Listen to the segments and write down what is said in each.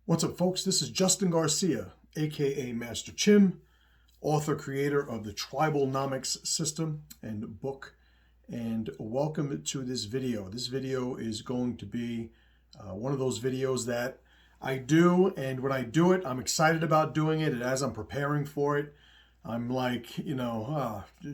What's up, folks? This is Justin Garcia, aka Master Chim, author, creator of the TRIBALNOMICS system and book, and welcome to this video. This video is going to be one of those videos that I do, and when I do it, I'm excited about doing it, and as I'm preparing for it, I'm like,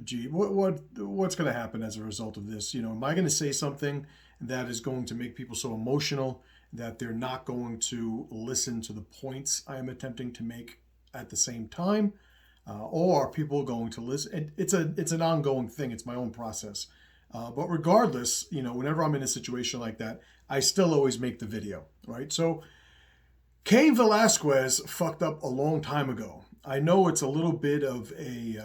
gee, what's going to happen as a result of this? Am I going to say something that is going to make people so emotional that they're not going to listen to the points I am attempting to make at the same time? Or are people going to listen? It's an ongoing thing. It's my own process. But regardless, whenever I'm in a situation like that, I still always make the video, right? So Cain Velasquez fucked up a long time ago. I know it's a little bit of a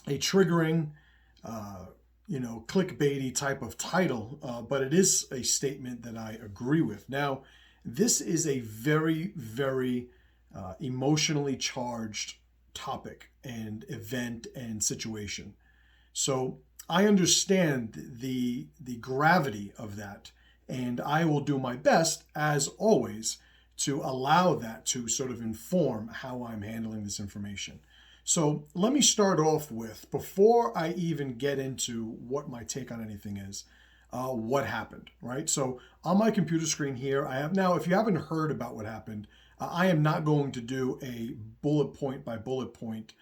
triggering, clickbaity type of title, but it is a statement that I agree with. Now, this is a very, very emotionally charged topic and event and situation. So I understand the gravity of that, and I will do my best, as always, to allow that to sort of inform how I'm handling this information. So let me start off with, before I even get into what my take on anything is, what happened, right? So on my computer screen here, I have now, if you haven't heard about what happened, I am not going to do a bullet point by bullet point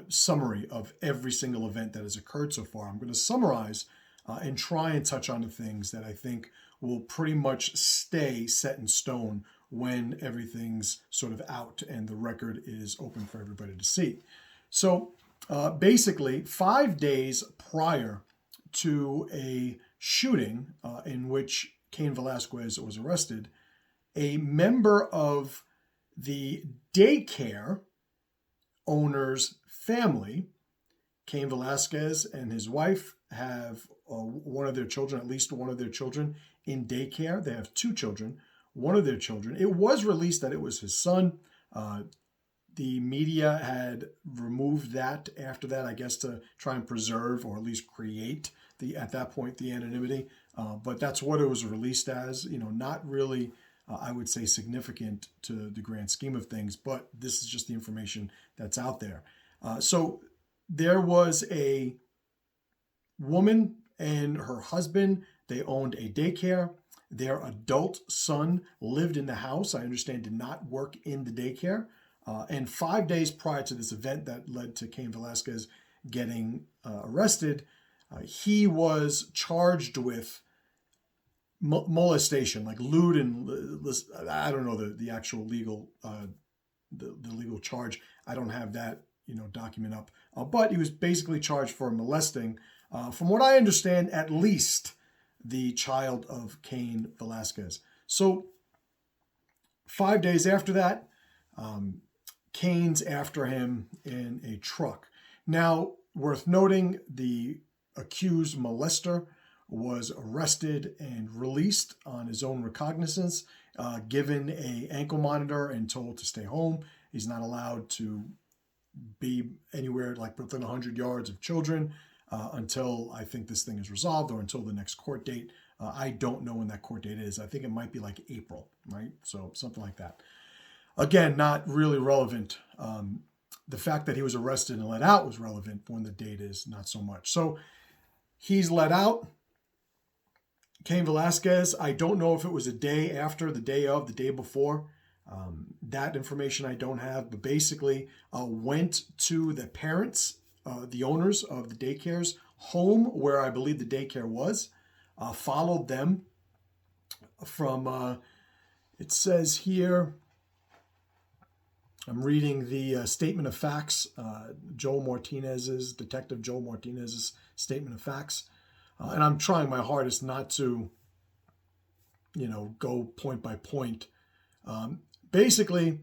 summary of every single event that has occurred so far. I'm going to summarize and try and touch on the things that I think will pretty much stay set in stone when everything's sort of out and the record is open for everybody to see. So basically, 5 days prior to a shooting in which Cain Velasquez was arrested, a member of the daycare owner's family, Cain Velasquez and his wife have one of their children, at least one of their children, in daycare. They have 2 children. One of their children, it was released that it was his son. The media had removed that after that, I guess, to try and preserve or at least create at that point, the anonymity. But that's what it was released as, not really, I would say, significant to the grand scheme of things, but this is just the information that's out there. So there was a woman and her husband. They owned a daycare. Their adult son lived in the house. I understand did not work in the daycare. And 5 days prior to this event that led to Cain Velasquez getting arrested, he was charged with molestation, like lewd and I don't know the actual legal the legal charge. I don't have that document up, but he was basically charged for molesting, from what I understand, at least the child of Cain Velasquez. So 5 days after that, Cain's after him in a truck. Now, worth noting, the accused molester was arrested and released on his own recognizance, given an ankle monitor and told to stay home. He's not allowed to be anywhere like within 100 yards of children until I think this thing is resolved or until the next court date. I don't know when that court date is. I think it might be like April, right? So something like that. Again, not really relevant. The fact that he was arrested and let out was relevant. When the date is, not so much. So he's let out. Cain Velasquez, I don't know if it was a day after, the day of, the day before. That information I don't have, but basically went to the parents, the owners of the daycare's home, where I believe the daycare was, followed them from, it says here, I'm reading the statement of facts, Detective Joel Martinez's statement of facts. And I'm trying my hardest not to, go point by point. Basically,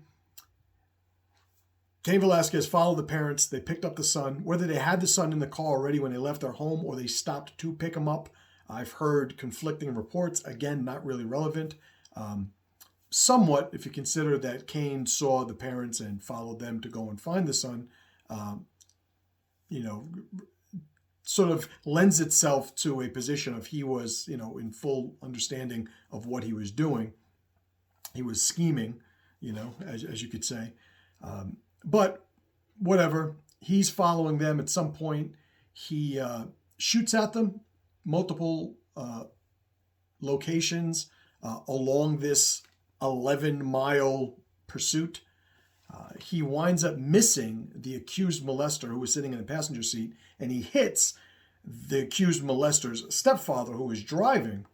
Cain Velasquez followed the parents. They picked up the son. Whether they had the son in the car already when they left their home or they stopped to pick him up, I've heard conflicting reports. Again, not really relevant. Somewhat, if you consider that Cain saw the parents and followed them to go and find the son, sort of lends itself to a position of he was, in full understanding of what he was doing. He was scheming, as you could say. But whatever, he's following them. At some point, he shoots at them, multiple locations along this 11-mile pursuit. He winds up missing the accused molester who was sitting in the passenger seat, and he hits the accused molester's stepfather who was driving,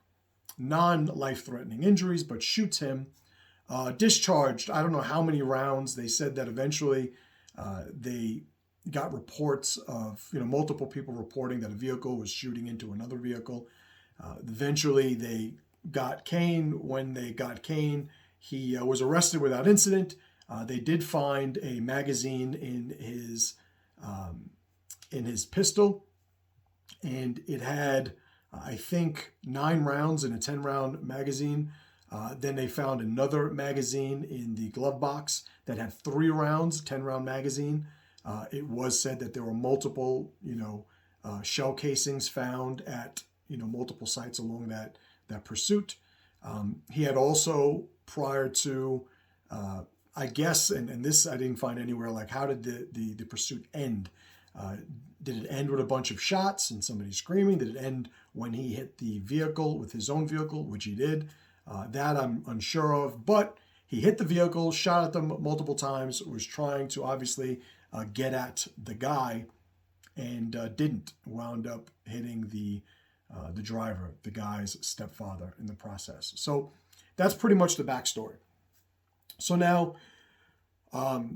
non-life-threatening injuries, but shoots him. Discharged, I don't know how many rounds. They said that eventually they got reports of, multiple people reporting that a vehicle was shooting into another vehicle. Eventually they got Cain. When they got Cain, he was arrested without incident. They did find a magazine in his pistol, and it had, I think, 9 rounds in a 10-round magazine. Then they found another magazine in the glove box that had 3 rounds, 10-round magazine. It was said that there were multiple, shell casings found at, multiple sites along that pursuit. He had also, prior to, I guess, and this I didn't find anywhere, like how did the pursuit end? Did it end with a bunch of shots and somebody screaming? Did it end when he hit the vehicle with his own vehicle, which he did? That I'm unsure of, but he hit the vehicle, shot at them multiple times, was trying to obviously get at the guy, and didn't. Wound up hitting the driver, the guy's stepfather, in the process. So that's pretty much the backstory. So now, how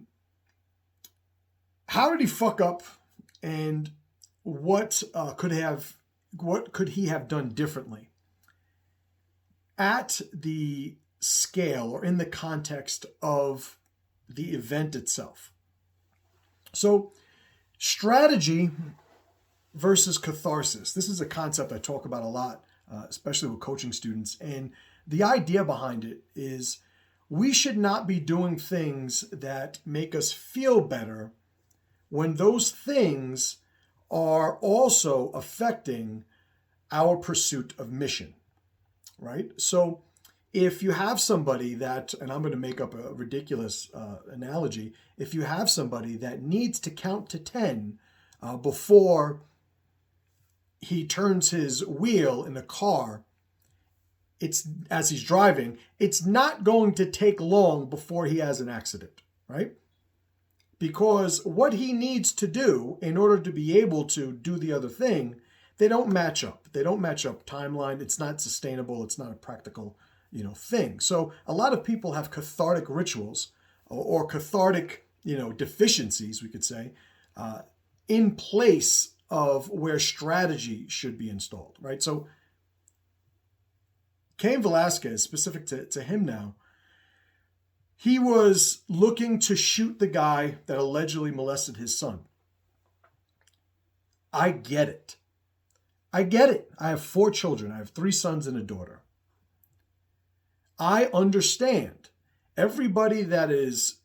did he fuck up, and what could he have done differently? At the scale or in the context of the event itself. So, strategy versus catharsis. This is a concept I talk about a lot, especially with coaching students. And the idea behind it is we should not be doing things that make us feel better when those things are also affecting our pursuit of mission. Right? So if you have somebody that, and I'm going to make up a ridiculous analogy, if you have somebody that needs to count to 10 before he turns his wheel in a car, as he's driving, it's not going to take long before he has an accident, right? Because what he needs to do in order to be able to do the other thing, they don't match up. They don't match up timeline. It's not sustainable. It's not a practical, thing. So a lot of people have cathartic rituals or cathartic, deficiencies, we could say, in place of where strategy should be installed, right? So Cain Velasquez, specific to him now, he was looking to shoot the guy that allegedly molested his son. I get it. I have 4 children. I have 3 sons and a daughter. I understand everybody that is,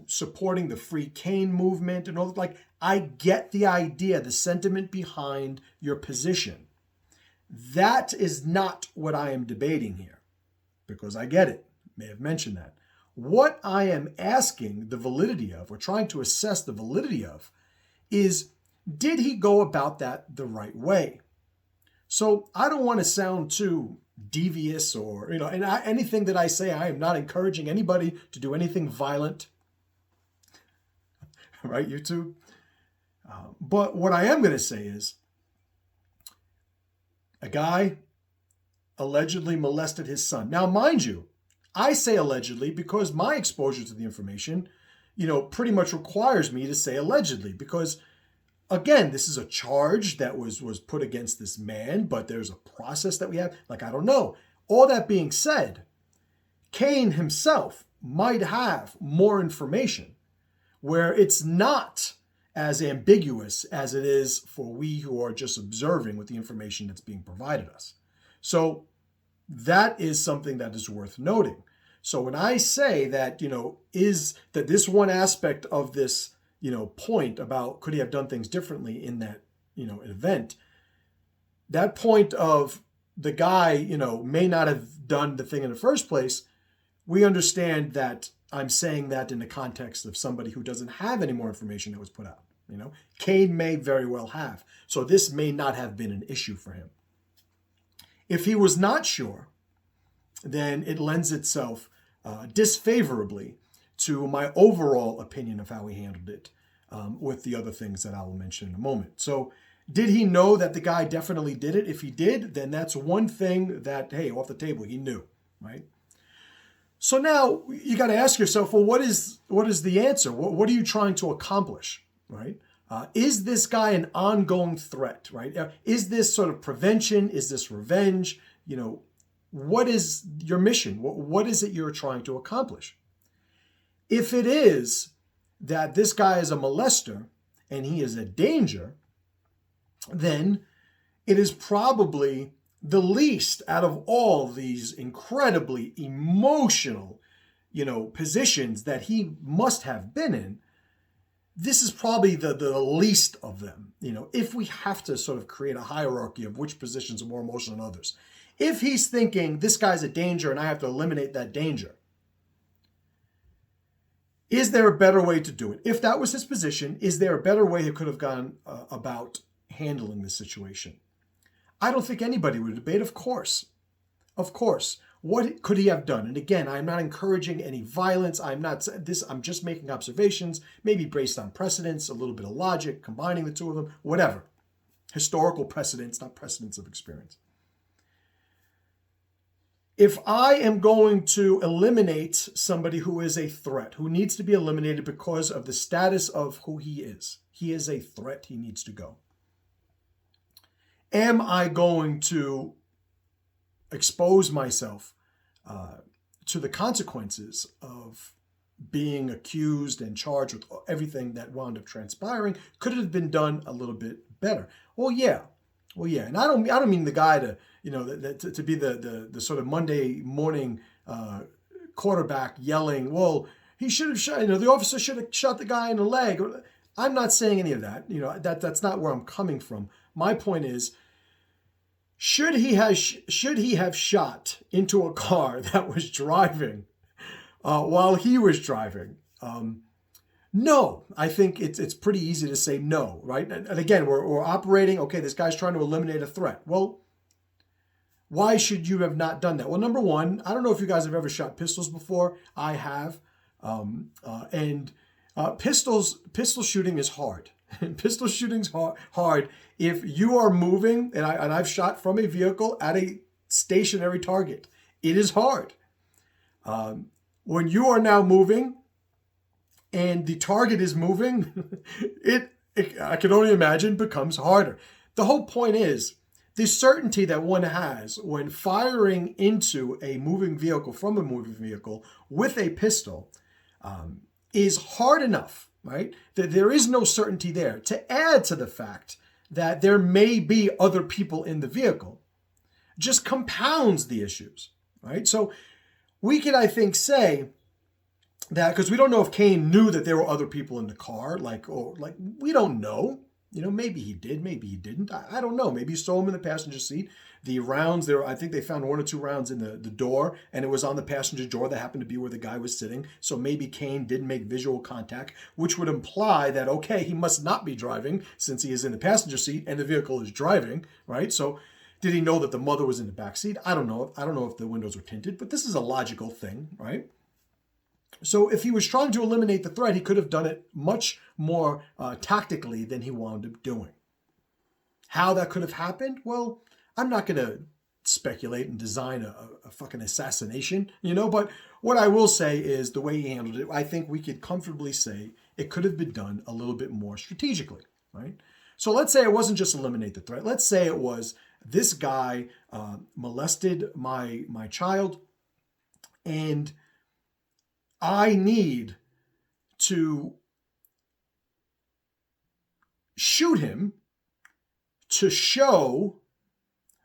supporting the free Cain movement and all that. Like, I get the idea, the sentiment behind your position. That is not what I am debating here, because I get it. May have mentioned that. What I am asking the validity of, or trying to assess the validity of, is did he go about that the right way? So I don't want to sound too devious or, anything that I say, I am not encouraging anybody to do anything violent. Right, YouTube? But what I am going to say is a guy allegedly molested his son. Now, mind you, I say allegedly because my exposure to the information, pretty much requires me to say allegedly because, again, this is a charge that was put against this man, but there's a process that we have. Like, I don't know. All that being said, Cain himself might have more information where it's not as ambiguous as it is for we who are just observing with the information that's being provided us. So that is something that is worth noting. So when I say that, is that this one aspect of this, point about could he have done things differently in that, event, that point of the guy, may not have done the thing in the first place, we understand that I'm saying that in the context of somebody who doesn't have any more information that was put out. Cain may very well have. So this may not have been an issue for him. If he was not sure, then it lends itself disfavorably to my overall opinion of how he handled it, with the other things that I will mention in a moment. So did he know that the guy definitely did it? If he did, then that's one thing that, hey, off the table, he knew, right? So now you got to ask yourself, well, what is the answer? What are you trying to accomplish, right? Is this guy an ongoing threat, right? Is this sort of prevention? Is this revenge? What is your mission? What is it you're trying to accomplish? If it is that this guy is a molester and he is a danger, then it is probably the least out of all these incredibly emotional, positions that he must have been in. This is probably the least of them, if we have to sort of create a hierarchy of which positions are more emotional than others. If he's thinking this guy's a danger and I have to eliminate that danger, is there a better way to do it? If that was his position, is there a better way he could have gone about handling the situation? I don't think anybody would debate. Of course. What could he have done? And again, I'm not encouraging any violence. I'm just making observations, maybe based on precedents, a little bit of logic, combining the two of them, whatever. Historical precedents, not precedents of experience. If I am going to eliminate somebody who is a threat, who needs to be eliminated because of the status of who he is a threat, he needs to go. Am I going to expose myself to the consequences of being accused and charged with everything that wound up transpiring? Could it have been done a little bit better? Well, yeah. And I don't mean the guy to to be the sort of Monday morning quarterback yelling, well, he should have shot, the officer should have shot the guy in the leg. I'm not saying any of that. That's not where I'm coming from. My point is, should he have shot into a car that was driving while he was driving? No, I think it's pretty easy to say no, right? And again, we're operating, okay, this guy's trying to eliminate a threat. Well, why should you have not done that? Well, number one, I don't know if you guys have ever shot pistols before. I have. Pistol shooting is hard. Pistol shooting's hard if you are moving, and I've shot from a vehicle at a stationary target. It is hard. When you are now moving and the target is moving, it I can only imagine becomes harder. The whole point is the certainty that one has when firing into a moving vehicle from a moving vehicle with a pistol is hard enough, right? That there is no certainty there. To add to the fact that there may be other people in the vehicle just compounds the issues, right? So we could, I think, say that, because we don't know if Cain knew that there were other people in the car, we don't know. Maybe he did, maybe he didn't. I don't know. Maybe he saw him in the passenger seat. The rounds there, I think they found 1 or 2 rounds in the door, and it was on the passenger door that happened to be where the guy was sitting. So maybe Cain didn't make visual contact, which would imply that, okay, he must not be driving since he is in the passenger seat and the vehicle is driving, right? So did he know that the mother was in the back seat? I don't know. I don't know if the windows were tinted, but this is a logical thing, right? So if he was trying to eliminate the threat, he could have done it much more tactically than he wound up doing. How that could have happened? Well, I'm not going to speculate and design a fucking assassination, but what I will say is the way he handled it, I think we could comfortably say it could have been done a little bit more strategically, right? So let's say it wasn't just eliminate the threat. Let's say it was this guy molested my child, and I need to shoot him to show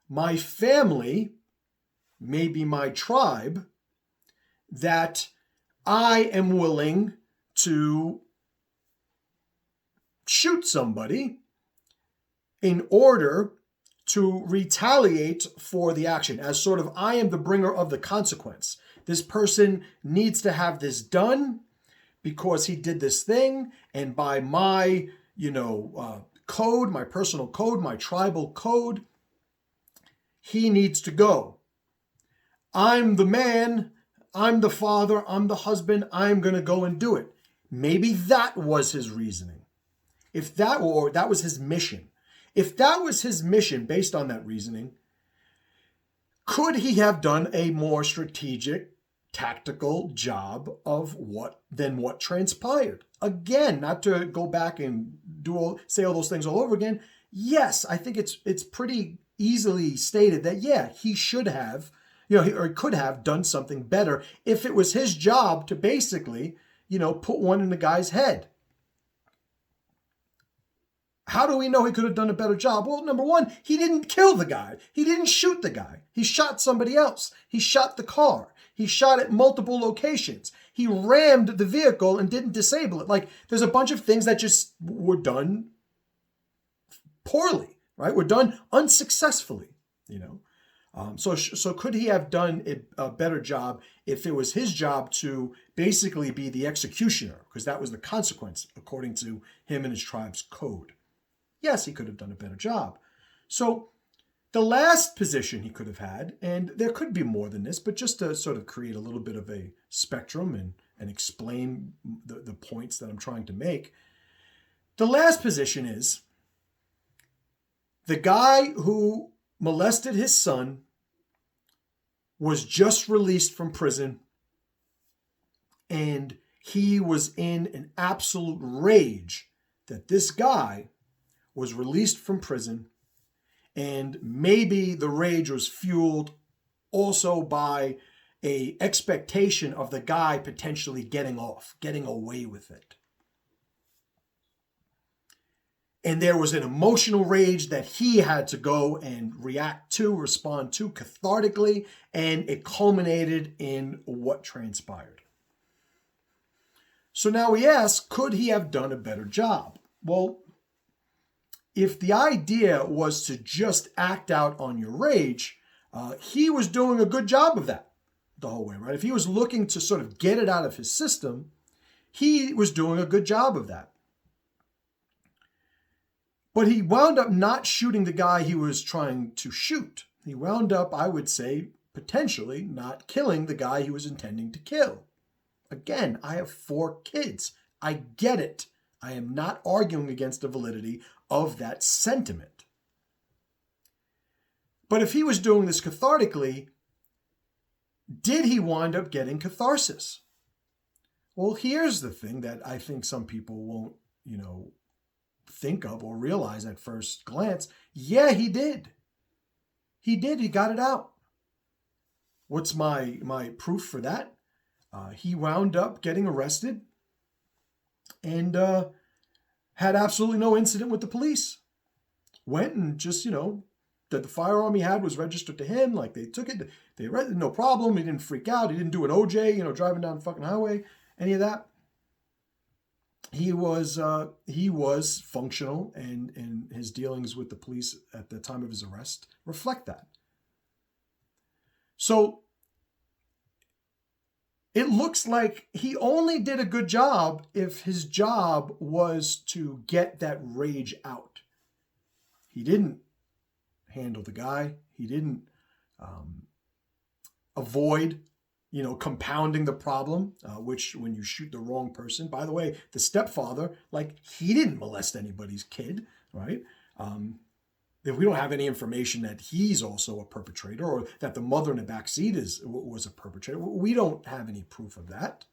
my family, maybe my tribe, that I am willing to shoot somebody in order to retaliate for the action, as sort of I am the bringer of the consequence. this person needs to have this done because he did this thing, and by my, code, my personal code, my tribal code, he needs to go. I'm the man, I'm the father, I'm the husband, I'm going to go and do it. Maybe that was his reasoning. If that was his mission. If that was his mission based on that reasoning, could he have done a more strategic, tactical job of what transpired? Again, not to go back and say all those things all over again. Yes, I think it's pretty easily stated that, yeah, he should have, or could have done something better if it was his job to basically, put one in the guy's head. How do we know he could have done a better job? Well, number one, he didn't kill the guy. He didn't shoot the guy. He shot somebody else. He shot the car. He shot at multiple locations. He rammed the vehicle and didn't disable it. Like, there's a bunch of things that just were done poorly, right? Were done unsuccessfully, So could he have done a better job if it was his job to basically be the executioner? Because that was the consequence, according to him and his tribe's code. Yes, he could have done a better job. So the last position he could have had, and there could be more than this, but just to sort of create a little bit of a spectrum and explain the points that I'm trying to make, the last position is the guy who molested his son was just released from prison, and he was in an absolute rage that this guy was released from prison, and maybe the rage was fueled also by an expectation of the guy potentially getting away with it. And there was an emotional rage that he had to go and respond to cathartically, and it culminated in what transpired. So now we ask, could he have done a better job? Well, if the idea was to just act out on your rage, he was doing a good job of that the whole way, right? If he was looking to sort of get it out of his system, he was doing a good job of that. But he wound up not shooting the guy he was trying to shoot. He wound up, I would say, potentially not killing the guy he was intending to kill. Again, I have 4 kids. I get it. I am not arguing against the validity of that sentiment. But if he was doing this cathartically, did he wind up getting catharsis? Well, here's the thing that I think some people won't, think of or realize at first glance. Yeah, he did. He did. He got it out. What's my proof for that? He wound up getting arrested and had absolutely no incident with the police. Went and just, that the firearm he had was registered to him. Like, they took it. They read it, no problem. He didn't freak out. He didn't do an OJ, driving down the fucking highway. Any of that. He was functional, and his dealings with the police at the time of his arrest reflect that. So it looks like he only did a good job if his job was to get that rage out. He didn't handle the guy. He didn't avoid compounding the problem, which when you shoot the wrong person, by the way, the stepfather, he didn't molest anybody's kid, right? If we don't have any information that he's also a perpetrator or that the mother in the backseat was a perpetrator, we don't have any proof of that.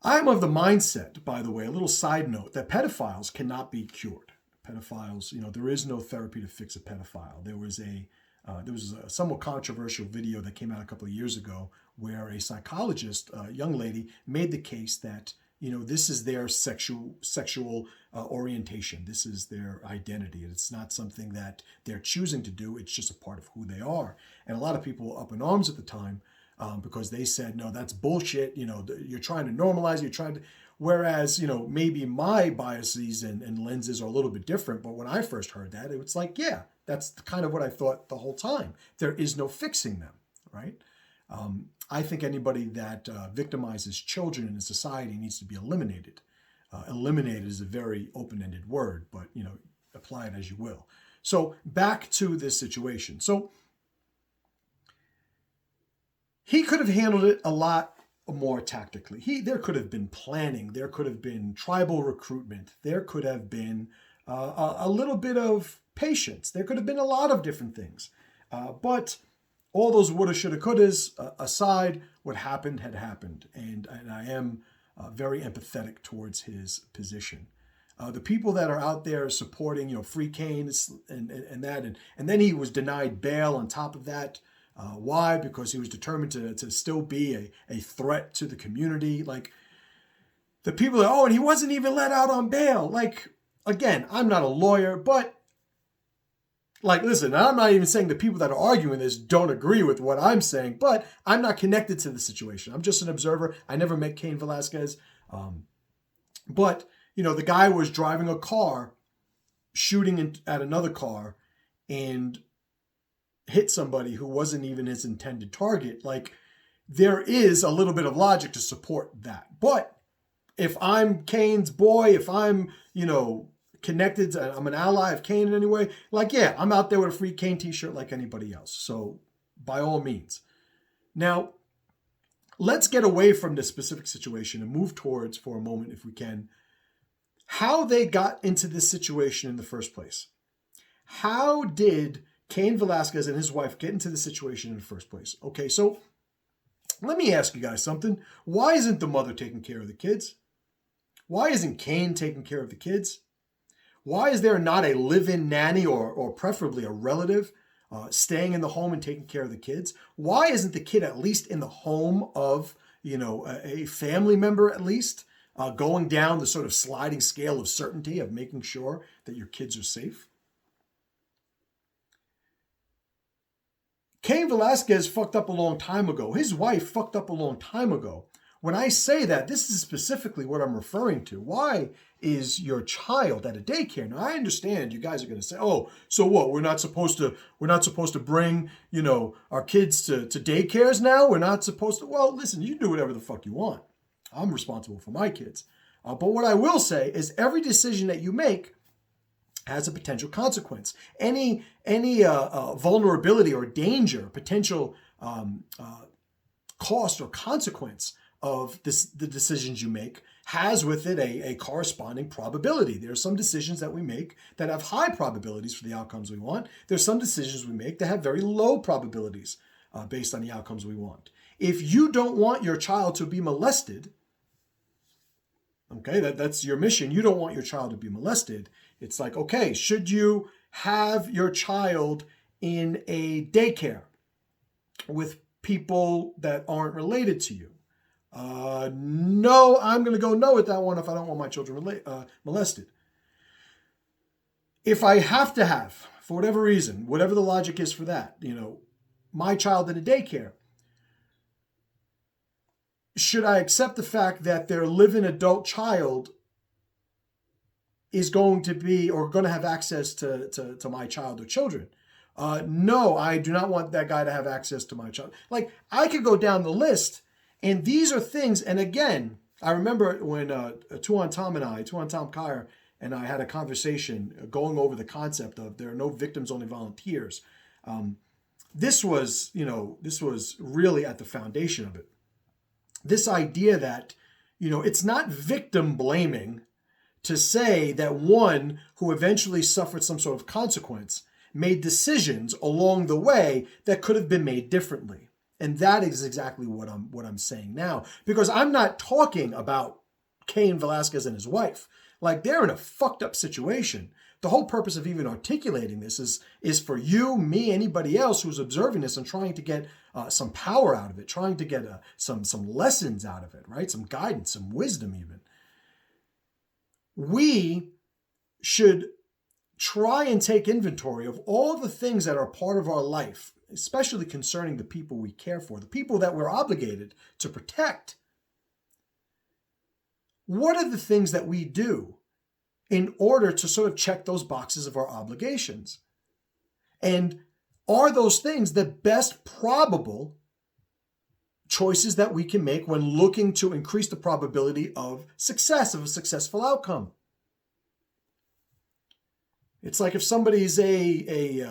I'm of the mindset, by the way, a little side note, that pedophiles cannot be cured. Pedophiles, there is no therapy to fix a pedophile. There was a somewhat controversial video that came out a couple of years ago where a psychologist, a young lady, made the case that, this is their sexual orientation. This is their identity. It's not something that they're choosing to do. It's just a part of who they are. And a lot of people were up in arms at the time because they said, no, that's bullshit. You're trying to normalize, whereas, maybe my biases and lenses are a little bit different. But when I first heard that, it was like, yeah, that's kind of what I thought the whole time. There is no fixing them, right? I think anybody that victimizes children in a society needs to be eliminated. Eliminated is a very open-ended word, but apply it as you will. So back to this situation. So he could have handled it a lot more tactically. There could have been planning. There could have been tribal recruitment. There could have been a little bit of patience. There could have been a lot of different things. But all those woulda, shoulda, couldas aside, what happened had happened. And I am very empathetic towards his position. The people that are out there supporting, free Cain and that, and then he was denied bail on top of that. Why? Because he was determined to still be a threat to the community. Like, the people that, and he wasn't even let out on bail. Like, again, I'm not a lawyer, but listen, I'm not even saying the people that are arguing this don't agree with what I'm saying, but I'm not connected to the situation. I'm just an observer. I never met Cain Velasquez. But, the guy was driving a car, shooting at another car, and hit somebody who wasn't even his intended target. Like, there is a little bit of logic to support that. But if I'm Cain's boy, if I'm, connected to, I'm an ally of Cain in any way, I'm out there with a free Cain t-shirt like anybody else. So by all means. Now, let's get away from this specific situation and move towards, for a moment, if we can, how they got into this situation in the first place. How did Cain Velasquez and his wife get into the situation in the first place? Okay, so let me ask you guys something. Why isn't the mother taking care of the kids? Why isn't Cain taking care of the kids? Why is there not a live-in nanny or preferably a relative staying in the home and taking care of the kids? Why isn't the kid at least in the home of, a family member at least, going down the sort of sliding scale of certainty of making sure that your kids are safe? Cain Velasquez fucked up a long time ago. His wife fucked up a long time ago. When I say that, this is specifically what I'm referring to. Why is your child at a daycare? Now, I understand you guys are going to say, "Oh, so what? We're not supposed to bring, our kids to daycares now? We're not supposed to." Well, listen, you do whatever the fuck you want. I'm responsible for my kids. But what I will say is every decision that you make has a potential consequence. Any vulnerability or danger, potential cost or consequence of the decisions you make has with it a corresponding probability. There are some decisions that we make that have high probabilities for the outcomes we want. There's some decisions we make that have very low probabilities based on the outcomes we want. If you don't want your child to be molested, okay, that's your mission. You don't want your child to be molested. It's like, okay, should you have your child in a daycare with people that aren't related to you? No, I'm going to go no with that one if I don't want my children molested. If I have to have, for whatever reason, whatever the logic is for that, my child in a daycare, should I accept the fact that their live-in adult child is going to be or going to have access to my child or children? No, I do not want that guy to have access to my child. Like, I could go down the list, and these are things, and again, I remember when Tuan Tom Kyer and I had a conversation going over the concept of there are no victims, only volunteers. This was really at the foundation of it. This idea that, it's not victim blaming to say that one who eventually suffered some sort of consequence made decisions along the way that could have been made differently. And that is exactly what I'm saying now, because I'm not talking about Cain Velasquez and his wife. Like, they're in a fucked up situation. The whole purpose of even articulating this is for you, me, anybody else who's observing this and trying to get some power out of it, trying to get some lessons out of it, right? Some guidance, some wisdom even. We should try and take inventory of all the things that are part of our life, especially concerning the people we care for, the people that we're obligated to protect. What are the things that we do in order to sort of check those boxes of our obligations? And are those things the best probable choices that we can make when looking to increase the probability of success, of a successful outcome. It's like if somebody's a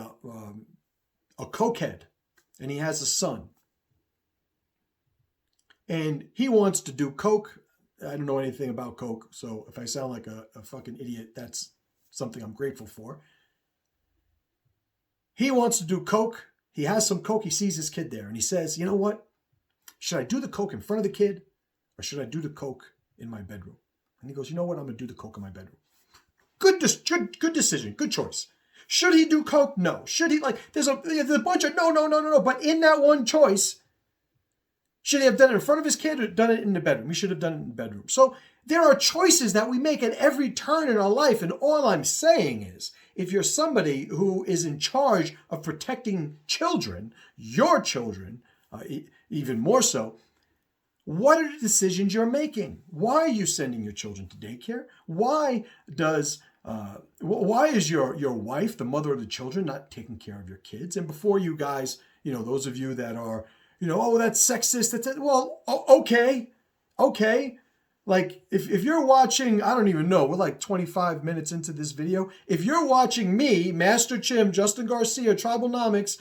cokehead and he has a son and he wants to do coke. I don't know anything about coke, so if I sound like a fucking idiot, that's something I'm grateful for. He wants to do coke. He has some coke. He sees his kid there and he says, you know what? Should I do the coke in front of the kid or should I do the coke in my bedroom? And he goes, you know what? I'm going to do the coke in my bedroom. Good decision. Good choice. Should he do coke? No. Should he, there's a bunch of no. But in that one choice, should he have done it in front of his kid or done it in the bedroom? He should have done it in the bedroom. So there are choices that we make at every turn in our life. And all I'm saying is, if you're somebody who is in charge of protecting children, your children, even more so, what are the decisions you're making? Why are you sending your children to daycare? Why is your wife, the mother of the children, not taking care of your kids? And before you guys, those of you that are, oh, that's sexist. Okay. Like if you're watching, I don't even know, we're like 25 minutes into this video. If you're watching me, Master Chim, Justin Garcia, TRIBALNOMICS,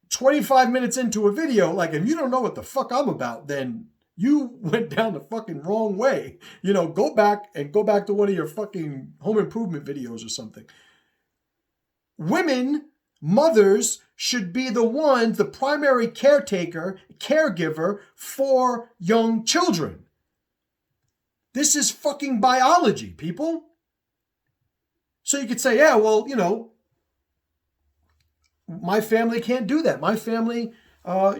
25 minutes into a video, if you don't know what the fuck I'm about, then you went down the fucking wrong way. Go back to one of your fucking home improvement videos or something. Women, mothers, should be the primary caregiver for young children. This is fucking biology, people. So you could say, yeah, well, my family can't do that. My family, I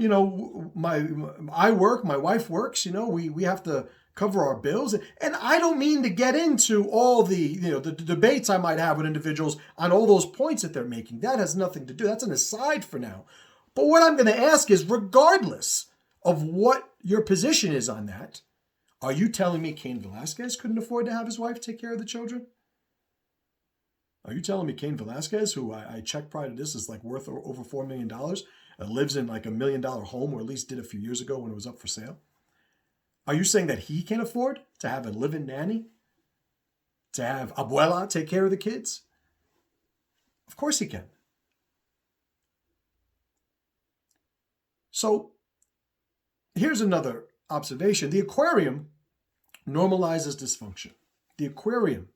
work, my wife works, we have to cover our bills. And I don't mean to get into all the debates I might have with individuals on all those points that they're making. That has nothing to do. That's an aside for now. But what I'm going to ask is, regardless of what your position is on that, are you telling me Cain Velasquez couldn't afford to have his wife take care of the children? Are you telling me Cain Velasquez, who I checked prior to this, is worth over $4 million, lives in $1 million home, or at least did a few years ago when it was up for sale? Are you saying that he can afford to have a live-in nanny? To have abuela take care of the kids? Of course he can. So here's another observation. The aquarium normalizes dysfunction. The aquarium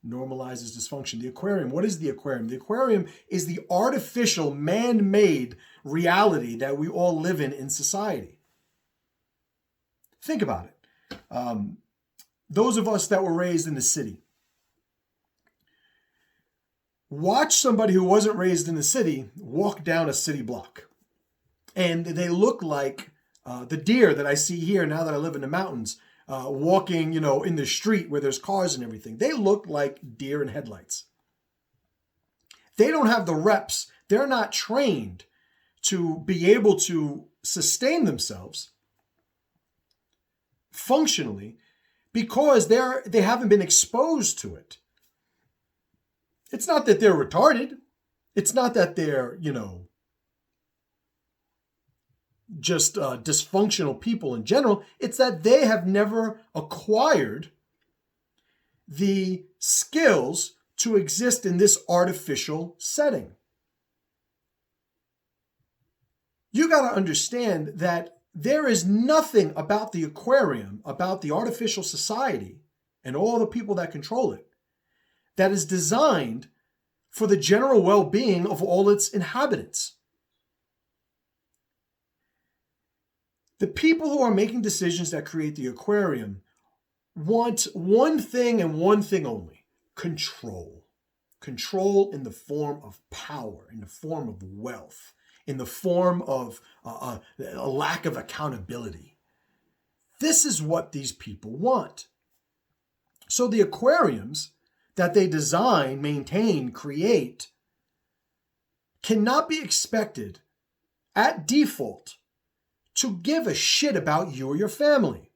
normalizes dysfunction. The aquarium, what is the aquarium? The aquarium is the artificial, man-made reality that we all live in society. Think about it. Those of us that were raised in the city, watch somebody who wasn't raised in the city walk down a city block. And they look like the deer that I see here now that I live in the mountains, walking, in the street where there's cars and everything. They look like deer in headlights. They don't have the reps. They're not trained to be able to sustain themselves functionally because they haven't been exposed to it. It's not that they're retarded. It's not that they're, just dysfunctional people in general. It's that they have never acquired the skills to exist in this artificial setting. You got to understand that there is nothing about the aquarium, about the artificial society and all the people that control it, that is designed for the general well-being of all its inhabitants. The people who are making decisions that create the aquarium want one thing and one thing only: control. Control in the form of power, in the form of wealth, in the form of a lack of accountability. This is what these people want. So the aquariums that they design, maintain, create cannot be expected at default to give a shit about you or your family.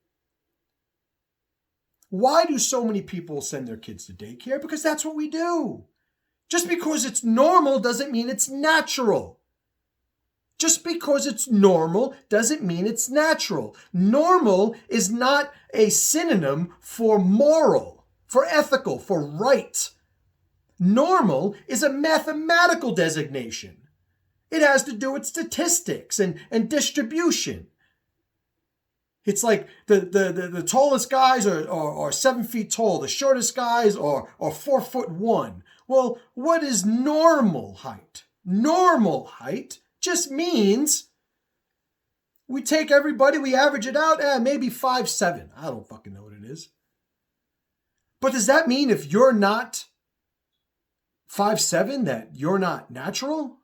Why do so many people send their kids to daycare? Because that's what we do. Just because it's normal doesn't mean it's natural. Just because it's normal doesn't mean it's natural. Normal is not a synonym for moral, for ethical, for right. Normal is a mathematical designation. It has to do with statistics and distribution. It's like the tallest guys are 7 feet tall. The shortest guys are 4'1". Well, what is normal height? Normal height just means we take everybody, we average it out, maybe 5'7". I don't fucking know what it is. But does that mean if you're not 5'7", that you're not natural?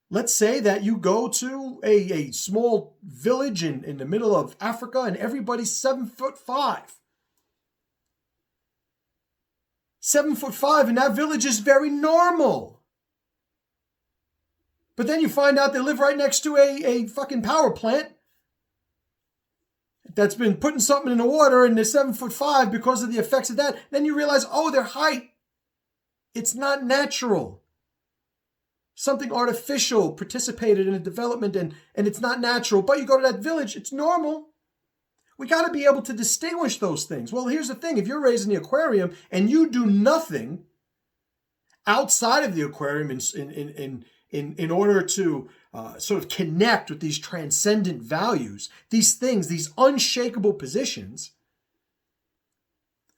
Let's say that you go to a small village in the middle of Africa and everybody's 7'5". 7'5", and that village is very normal. But then you find out they live right next to a fucking power plant that's been putting something in the water and they're 7'5" because of the effects of that. Then you realize, oh, their height, it's not natural. Something artificial participated in a development and it's not natural. But you go to that village, it's normal. We got to be able to distinguish those things. Well, here's the thing. If you're raised in the aquarium and you do nothing outside of the aquarium in order to sort of connect with these transcendent values, these things, these unshakable positions,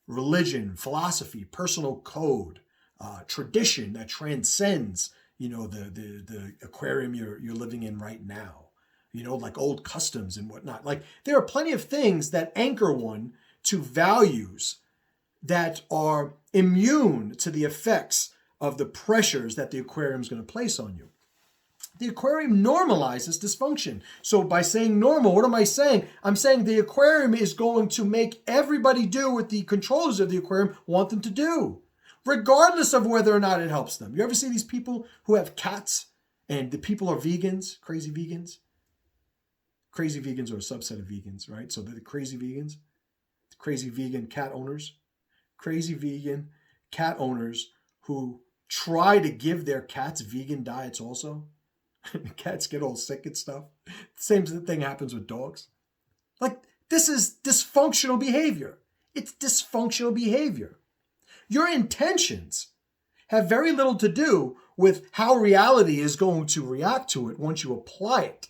religion, philosophy, personal code, tradition that transcends, the aquarium you're living in right now, like old customs and whatnot. Like there are plenty of things that anchor one to values that are immune to the effects of the pressures that the aquarium is going to place on you. The aquarium normalizes dysfunction. So by saying normal, what am I saying? I'm saying the aquarium is going to make everybody do what the controllers of the aquarium want them to do, regardless of whether or not it helps them. You ever see these people who have cats and the people are vegans, crazy vegans? Crazy vegans are a subset of vegans, right? So they're the crazy vegans, the crazy vegan cat owners, crazy vegan cat owners who try to give their cats vegan diets also. Cats get all sick and stuff. Same thing happens with dogs. Like, this is dysfunctional behavior. It's dysfunctional behavior. Your intentions have very little to do with how reality is going to react to it once you apply it.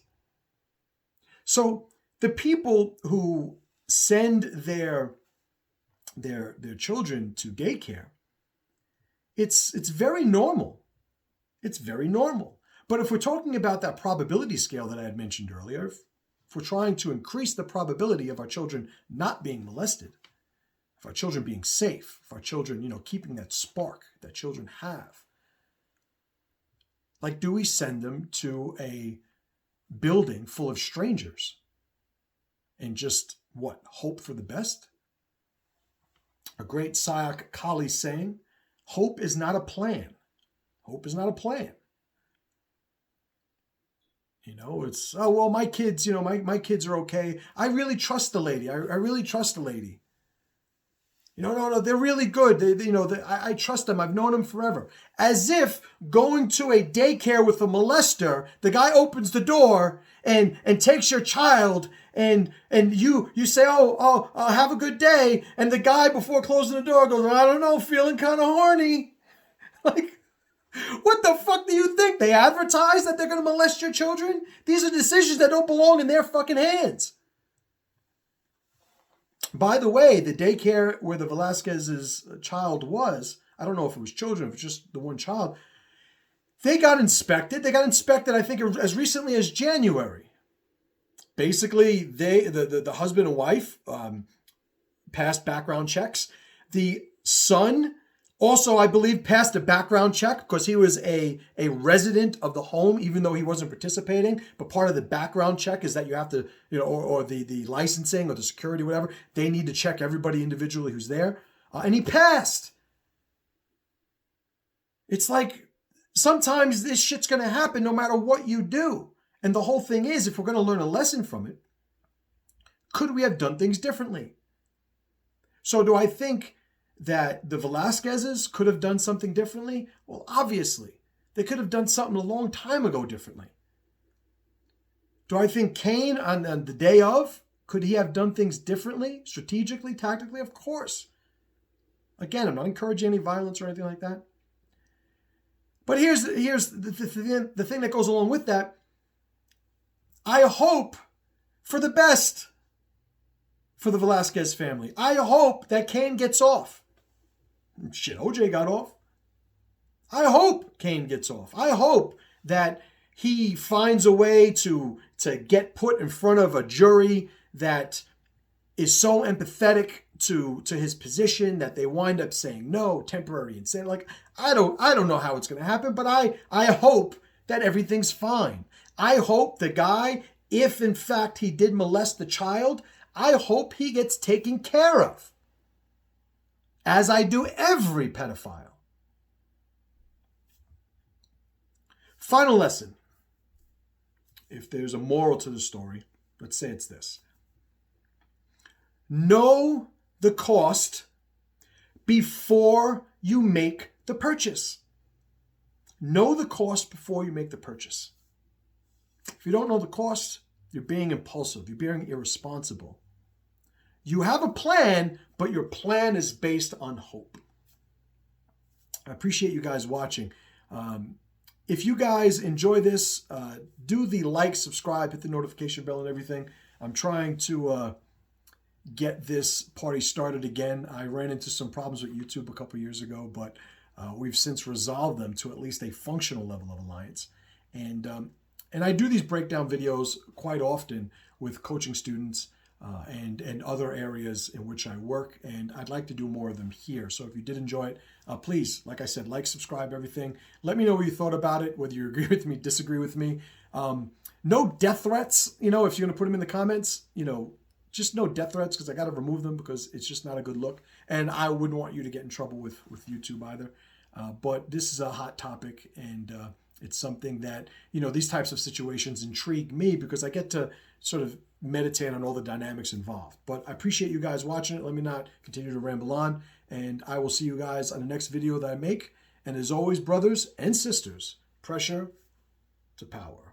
So the people who send their children to daycare, it's very normal. It's very normal. But if we're talking about that probability scale that I had mentioned earlier, if we're trying to increase the probability of our children not being molested, of our children being safe, of our children, keeping that spark that children have, like, do we send them to a building full of strangers and just, hope for the best? A great Sayak Kali saying, hope is not a plan. Hope is not a plan. It's, oh, well, my kids, my kids are okay. I really trust the lady. I really trust the lady. No, they're really good. I trust them. I've known them forever. As if going to a daycare with a molester, the guy opens the door and takes your child and you say, oh, have a good day. And the guy before closing the door goes, I don't know, feeling kind of horny. Like, what the fuck do you think? They advertise that they're going to molest your children? These are decisions that don't belong in their fucking hands. By the way, the daycare where the Velasquez's child was, I don't know if it was children, if it was just the one child, they got inspected. They got inspected, I think, as recently as January. Basically, the husband and wife passed background checks. The son also, I believe, passed a background check because he was a resident of the home, even though he wasn't participating. But part of the background check is that you have to, or the licensing or the security, whatever, they need to check everybody individually who's there. And he passed. It's like, sometimes this shit's going to happen no matter what you do. And the whole thing is, if we're going to learn a lesson from it, could we have done things differently? So do I think that the Velasquezes could have done something differently? Well, obviously. They could have done something a long time ago differently. Do I think Cain on the day of, could he have done things differently, strategically, tactically? Of course. Again, I'm not encouraging any violence or anything like that. But here's the thing that goes along with that. I hope for the best for the Velasquez family. I hope that Cain gets off. Shit, OJ got off. I hope Cain gets off. I hope that he finds a way to get put in front of a jury that is so empathetic to his position that they wind up saying no, temporary insanity. Like, I don't know how it's going to happen, but I hope that everything's fine. I hope the guy, if in fact he did molest the child, I hope he gets taken care of, as I do every pedophile. Final lesson. If there's a moral to the story, let's say it's this. Know the cost before you make the purchase. Know the cost before you make the purchase. If you don't know the cost, you're being impulsive. You're being irresponsible. You have a plan, but your plan is based on hope. I appreciate you guys watching. If you guys enjoy this, do the like, subscribe, hit the notification bell and everything. I'm trying to get this party started again. I ran into some problems with YouTube a couple years ago, but we've since resolved them to at least a functional level of alliance. And I do these breakdown videos quite often with coaching students and other areas in which I work, and I'd like to do more of them here. So if you did enjoy it, please, like I said, like, subscribe, everything. Let me know what you thought about it, whether you agree with me, disagree with me. No death threats, if you're going to put them in the comments, just no death threats, because I got to remove them because it's just not a good look. And I wouldn't want you to get in trouble with YouTube either. But this is a hot topic, and it's something that, these types of situations intrigue me because I get to sort of meditate on all the dynamics involved. But I appreciate you guys watching it. Let me not continue to ramble on, and I will see you guys on the next video that I make. And as always, brothers and sisters, pressure to power.